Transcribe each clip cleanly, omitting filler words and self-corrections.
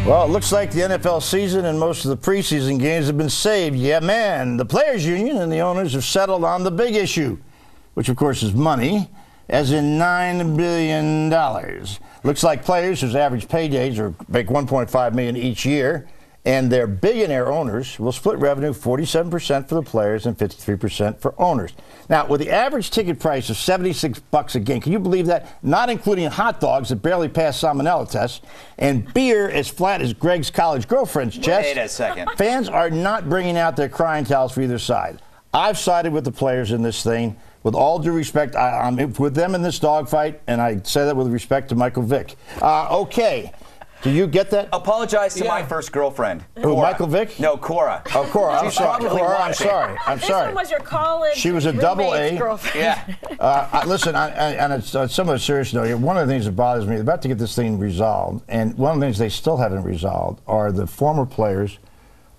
Well, it looks like the NFL season and most of the preseason games have been saved. Yeah, man. The Players Union and the owners have settled on the big issue, which, of course, is money, as in $9 billion. Looks like players whose average paydays make $1.5 million each year, and their billionaire owners will split revenue 47% for the players and 53% for owners. Now, with the average ticket price of $76 a game, can you believe that? Not including hot dogs that barely pass salmonella tests, and beer as flat as Greg's college girlfriend's chest. Wait a second. Fans are not bringing out their crying towels for either side. I've sided with the players in this thing. With all due respect, I'm with them in this dogfight, and I say that with respect to Michael Vick. Okay. Do you get that? Apologize to my first girlfriend. Who, Michael Vick? No, Cora. Oh, Cora. I'm sorry. Cora, I'm sorry. I'm this sorry. one was your college. She was a double A. Girlfriend. Yeah. Listen, and it's somewhat serious note here. One of the things that bothers me, about to get this thing resolved, and one of the things they still haven't resolved, are the former players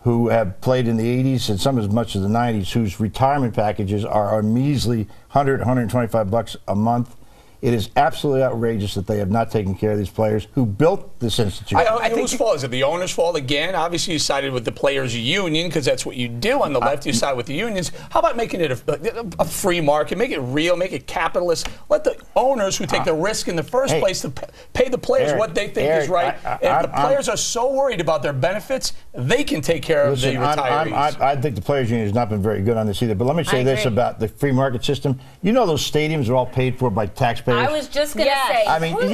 who have played in the 80s and some as much as the 90s, whose retirement packages are a measly $100, $125 a month. It is absolutely outrageous that they have not taken care of these players who built this institution. I think whose fault is it? The owner's fault again? Obviously, you sided with the players' union because that's what you do on the left. You side with the unions. How about making it a free market? Make it real. Make it capitalist. Let the owners who take the risk in the first place to pay the players what they think is right. If the players are so worried about their benefits, they can take care of the retirees. I think the players' union has not been very good on this either. But let me say this about the free market system. You know those stadiums are all paid for by taxpayers? I was just going to say, I mean, who are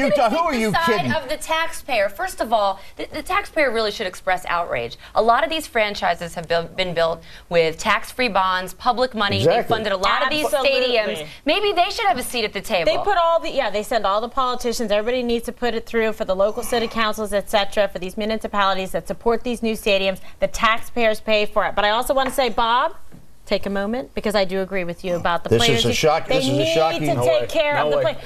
you kidding? Of the taxpayer. First of all, the taxpayer really should express outrage. A lot of these franchises have been built with tax-free bonds, public money. Exactly. They funded a lot of these stadiums. Maybe they should have a seat at the table. They put all the they send all the politicians. Everybody needs to put it through for the local city councils, etc. For these municipalities that support these new stadiums. The taxpayers pay for it. But I also want to say, Bob, take a moment, because I do agree with you about the players. This is a shock. They need to take care of the players.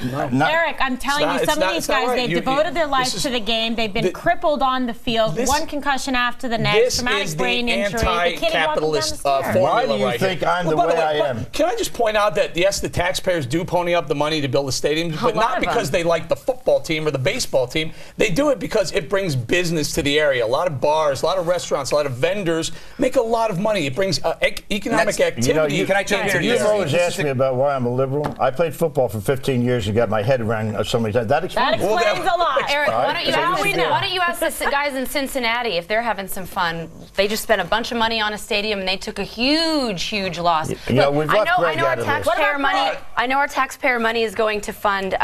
Eric, I'm telling you, some of these guys, they've devoted their lives to the game. They've been crippled on the field, one concussion after the next, traumatic brain injury. They can't even walk them down the stairs. Why do you think I'm the way I am? Can I just point out that, yes, the taxpayers do pony up the money to build a stadium, but not because they like the football team or the baseball team. They do it because it brings business to the area. A lot of bars, a lot of restaurants, a lot of vendors make a lot of money. It brings economic activity. Can I jump in? You've always asked me about why I'm a liberal. I played football for 15 years and got my head around so many times. That explains a lot. Eric, why don't you ask the guys in Cincinnati if they're having some fun? They just spent a bunch of money on a stadium and they took a huge loss. I know our taxpayer money is going to fund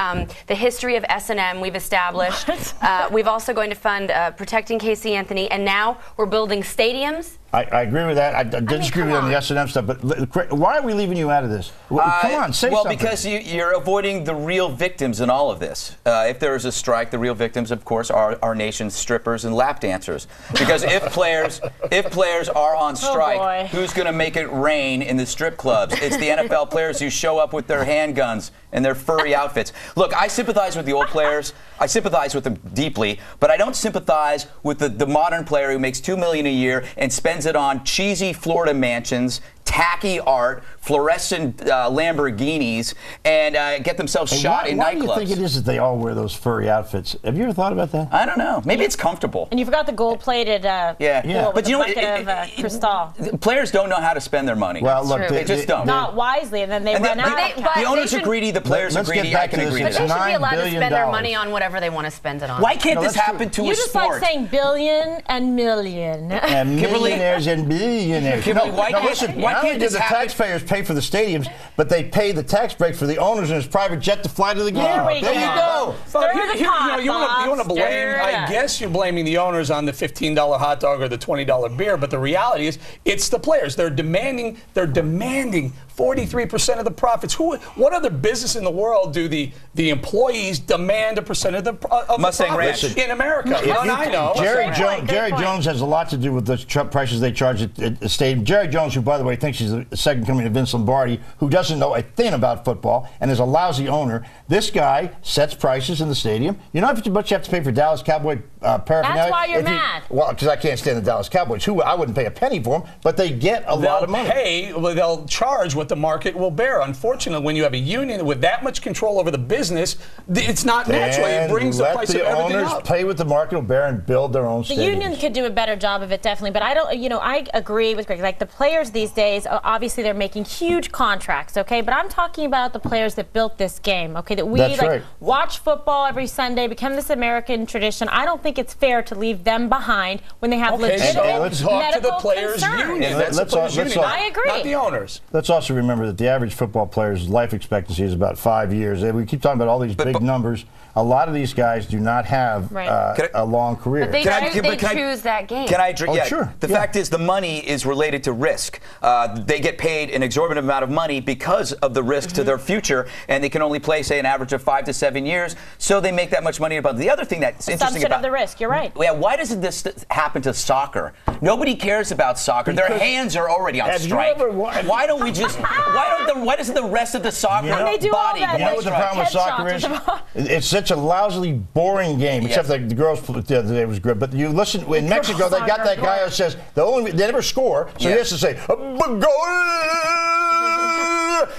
the history of S&M we've established. We've also going to fund protecting Casey Anthony, and now we're building stadiums. I agree with that. I disagree with you on the S&M stuff, but why are we leaving you out of this? Come on, say something. Well, because you're avoiding the real victims in all of this. If there is a strike, the real victims, of course, are our nation's strippers and lap dancers. Because if players are on strike, who's going to make it rain in the strip clubs? It's the NFL players who show up with their handguns and their furry outfits. Look, I sympathize with the old players. I sympathize with them deeply, but I don't sympathize with the modern player who makes $2 million a year and spends it on cheesy Florida mansions, tacky art, fluorescent Lamborghinis, and get themselves shot in nightclubs. Why do you think it is that they all wear those furry outfits? Have you ever thought about that? I don't know. Maybe it's comfortable. And you forgot the gold-plated but you know what? Cristal. Players don't know how to spend their money. Well, look, they just don't. Not wisely, and then they run out. The owners are greedy, the players are greedy. I can agree with But that. they should be allowed to spend their money on whatever they want to spend it on. Why can't this happen to a sport? You just like saying billion and million. And millionaires and billionaires. Kimberly, why can't this the happen? Taxpayers pay for the stadiums, but they pay the tax break for the owners in his private jet to fly to the game. There you go. You want to blame, I guess you're blaming the owners on the $15 hot dog or the $20 beer, but the reality is it's the players. They're demanding 43% of the profits. What other business in the world do the employees demand a percent of the profits in America? None I know. Jerry Jones has a lot to do with the prices they charge at the stadium. Jerry Jones, who, by the way, thinks he's the second coming of Vince Lombardi, who doesn't know a thing about football and is a lousy owner. This guy sets prices in the stadium. You know how much you have to pay for Dallas Cowboy paraphernalia? That's why you're mad. Well, because I can't stand the Dallas Cowboys. I wouldn't pay a penny for them, but they get a lot of money. They'll charge what the market will bear. Unfortunately, when you have a union with that much control over the business, it's not natural. It brings the price of everything up. Let the owners pay what the market will bear and build their own stadiums. The union could do a better job of it, definitely. But I don't, I agree with Greg. Like the players these days, obviously they're making huge contracts, okay? But I'm talking about the players that built this game, okay? That we watch football every Sunday, become this American tradition. I don't think it's fair to leave them behind when they have legitimate let's talk to the players' concerns. union. I agree. Not the owners. Let's also remember that the average football player's life expectancy is about 5 years. We keep talking about all these big numbers. A lot of these guys do not have a long career. But they choose that game. Can I? Sure. The fact is, the money is related to risk. They get paid an exorbitant amount of money because of the risk to their future, and they can only play, say, an average of 5 to 7 years. So they make that much money about. The other thing that's interesting about the risk. You're right. Yeah. Why doesn't this happen to soccer? Nobody cares about soccer. Their hands are already on strike. Why don't we just? Why doesn't the rest of the soccer body go on strike? You know what the problem with soccer is? It's such a lousily boring game. Except the girls the other day was good. But you listen in Mexico, they got that guy who says they never score, so he has to say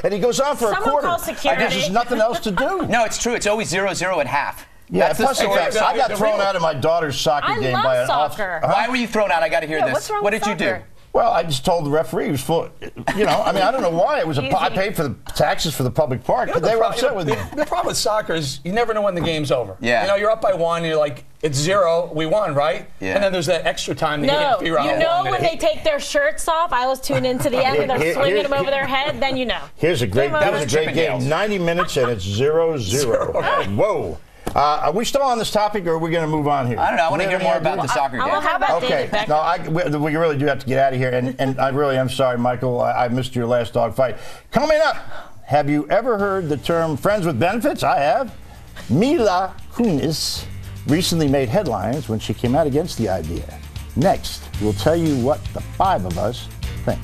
and he goes on for a quarter. I guess there's nothing else to do. No, it's true. It's always 0-0 at half. Yeah, plus the fact I got thrown out of my daughter's soccer game by an soccer. Why were you thrown out? I got to hear this. What's wrong what with did you do? Well, I just told the referee he was full. I don't know why it was. I paid for the taxes for the public park, but they were upset with me. The problem with soccer is you never know when the game's over. Yeah. You're up by 1. You're like, it's 0. We won, right? Yeah. And then there's that extra time that you can't figure out. When they take their shirts off, I was tuned into the end and they're swinging them over their head. Then you know. Here's a great game. 90 minutes and it's 0-0. Whoa. Are we still on this topic, or are we going to move on here? I don't know. I want to hear more about the soccer game. How about okay. No, we really do have to get out of here, and I really am sorry, Michael. I missed your last dog fight. Coming up, have you ever heard the term friends with benefits? I have. Mila Kunis recently made headlines when she came out against the idea. Next, we'll tell you what the 5 of us think.